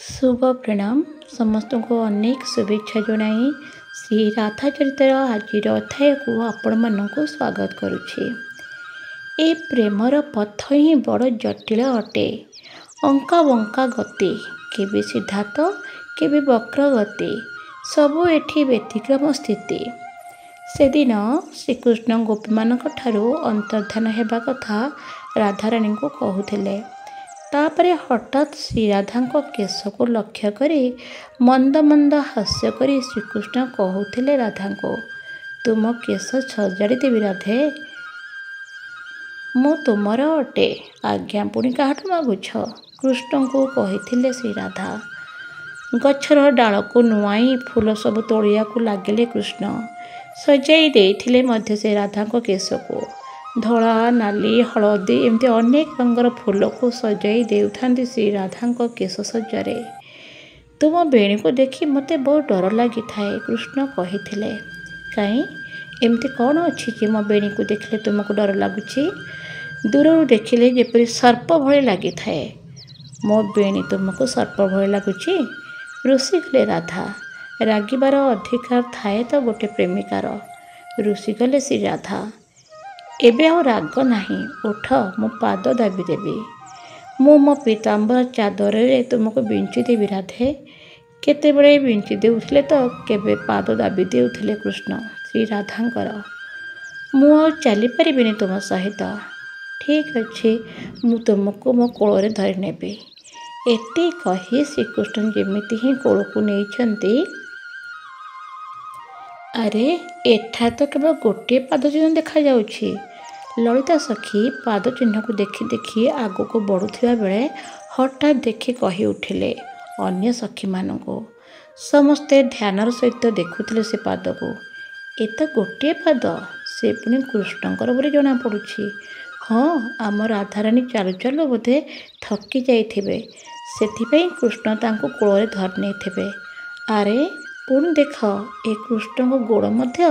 शुभ प्रणाम समस्त को अनेक शुभेच्छा जनाई श्री राधा चरित्र आज अध्याय को आपण मानक स्वागत करुछे। ए प्रेमर पथ ही बड़ जटिल अटे। अंका बंका गति केबे सीधा तो केबे वक्र गति सबु एठी व्यतिक्रम स्थिति। से दिन श्रीकृष्ण गोपी मानक ठारू अंतर्धान हेबा कथा राधाराणी को कहूथिले। तापरे हठात श्री राधा केश को लक्ष्य करी मंद मंद हास्य करी श्रीकृष्ण कहूथिले राधा को, तुम केश सजाड़ी देवी राधे, मु तुमर अटे, आज्ञा पुणी काहाठू मागुछ। कृष्ण को कही श्री राधा। गछर डाल को नुआई फूल सब तोड़िया को लगिले कृष्ण। सजाई देइथिले मध्य से राधा को केश को धला नाली हलदी एमती अनेक रंगर फूल को सजाई देउथांती श्री राधा केश सज्जारे। तुम बेणी को देखी मते बहुत डर लगी थाए, कृष्ण कही। कहीं एमती कौन अच्छी कि मो बेणी को देखले तुमको डर लगुच? दूर देखिले जेपरी सर्प भली लगी थाए। मो बेणी तुमको सर्प भली लगुच? ऋषि गले राधा। रागिबार अधिकार थाए तो गोटे प्रेमिकार। ऋषि गले श्री राधा। एबे आ राग नहीं, उठ मो पाद दाबी देवी। मु मो पीताम्बर चादर रे तुमको बिंची देवी राधे। केते बड़े बिंची देउथिले तो केबे पाद दाबी देउथिले कृष्ण श्री राधांकर। मु आ चली परिबिनी तुम सहित। ठीक अच्छे, मु तुमको मो कोल रे धरि नेबी। एति कही श्रीकृष्ण जेमिति ही कोल को नेइछंती। अरे एठा तो केवल गोटे पाद चिन्ह देखा जाउछि। ललिता सखी पाद चिन्ह को देखी देखी आग को बढ़ुथिबा बेले हठात देखी कही उठिले अन्य सखी मानको। समस्ते ध्यानर सहित देखुथिले से पाद को। ए तो गोटे पाद, से पुणी कृष्णकर बोली जना पड़ुछि। हाँ, आम राधाराणी चालू चालू बोधे थकी जाइथिबे, सेथिपई कृष्ण तांको कोଳରେ धरि नेइथिबे। अरे पुणी देख, ए कृष्ण को गोड़ मध्य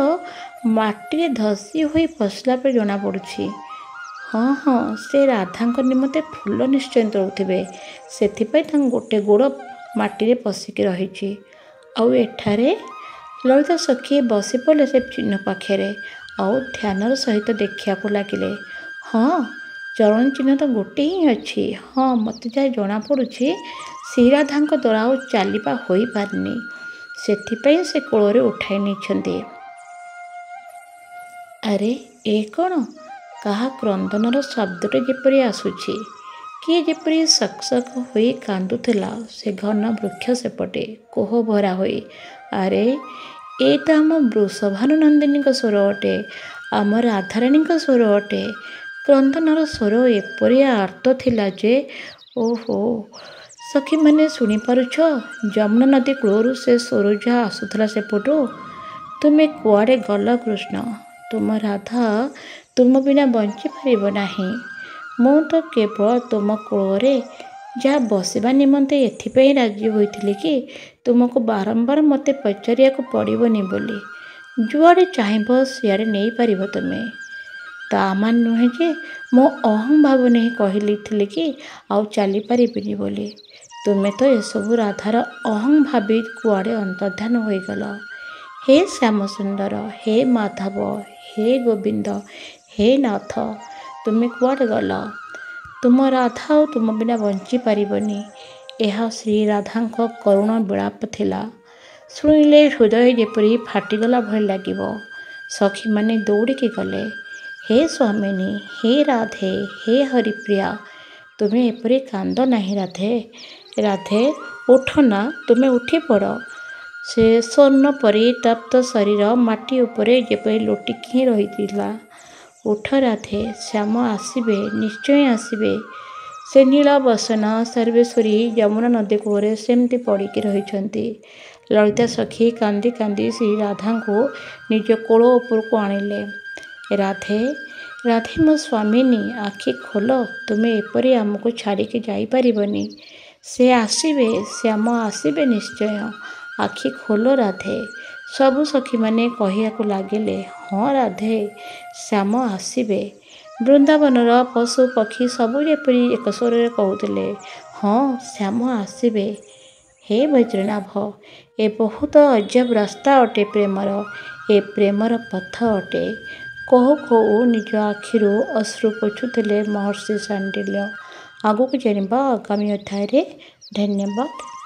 माटी धसी हुई फसला पर जना पड़ुछि। हाँ हाँ, से राधांक निमते फूल निश्चय तोड़ुथिबे, सेथिपई तांको गोटे गोड़ माटी रे पसिकी रहिछि। आउ एठारे ललिता सखी बसी पड़े से चिन्ह पाखे आउ ध्यानर सहित देखिया को लागिले। हाँ, चरण चिन्ह तो गोटे ही अच्छी। हाँ, मते जा जना पड़ुछि श्री राधांक द्वारा आउ चलिबा होई पारनी, सेथिपई से कोଳରେ उठाई नेइछन्ते। अरे ए कौन? कहा क्रंदनर शब्दटे जेपरी आसुछि। किए जेपरी सक सक होई कांदुथिला से घन वृक्ष सेपटे कोह भरा होई। अरे ए तो आम वृषभानुनंदिनी स्वर अटे, आम राधाराणी स्वर अटे। क्रंदनर स्वर एपरी आर्त थिला जे, ओहो सखी मैंने शुणी पारुछ? जमुना नदी कूलरू से स्वर जहाँ आसुथला सेपटू। तुमे कुआड़े गल कृष्ण? तुम राधा तुम बिना बंची पारिब नाही। मु तो केवल तुम कोଳରେ जहाँ बसवा निमंते एथिपई राजी होइथिले कि तुमको बारंबार मते पचारिया को पड़िबनी बोली। जुआड़े चाहब सियाड़े नहीं पारिब तुमे। ता मान नुहे जे मो अहं भाव नहीं कहली कि आउ चली पारिबिनी बोली। तुमे तो एसबू राधार अहं भावी कुआड़े अंतर्धान होइगल। हे श्याम सुंदर, हे माधव, हे गोविंद, हे नाथ, तुमे कुआड़े गल? तुम राधा और तुम बिना बंची पारिबनी। यह श्री राधांक करुण विलाप थिला। शुणिले हृदय जेपरी फाटिगला भली लागिब। सखी माने दौड़िकी गले। हे स्वामिनी, हे राधे, हे हरिप्रिया, तुमे एपरी कांद नहीं राधे। राधे उठ ना, तुमे उठी पड़। से स्वर्ण परितप्त शरीर माटी उपरे जेपरी लोटिकी रहिथिला। उठ राधे, श्याम आसबे, निश्चय आसबे। से नीला बसन सर्वेश्वरी यमुना नदी कूଳରେ सेमती पड़िकी रहिछन्ति। ललिता सखी कांदी कांदी श्री राधा को निज कोल उपरको आनिले। राधे राधे मो स्वामिनी, आखि खोल, तुमे एपरी आमको छाड़िकी जाई पारिबनी। से आसबे, श्याम आसबे निश्चय, आखि खोल राधे। सबु सखी माने कहिया को लागिले, हाँ राधे, श्याम आसबे। वृंदावनर पशु पक्षी सबु जेपरी एक स्वर कहूथिले, हाँ श्याम आसबे। हे ବୈଦ୍ୟନାଥ, ଏ ବହୁତ ଅଜବ ରାସ୍ତା ଅଟେ ପ୍ରେମର, ଏ ପ୍ରେମର ପଥ ଅଟେ। କହୁ କହୁ ନିଜ ଆଖିରୁ ଅଶ୍ରୁ ପୋଛୁଥିଲେ ମହର୍ଷି ଶାଣ୍ଡିଲ୍ୟ। ଆଗକୁ ଜାଣିବା ଆଗାମୀ ଅଧ୍ୟାୟରେ। ଧନ୍ୟବାଦ।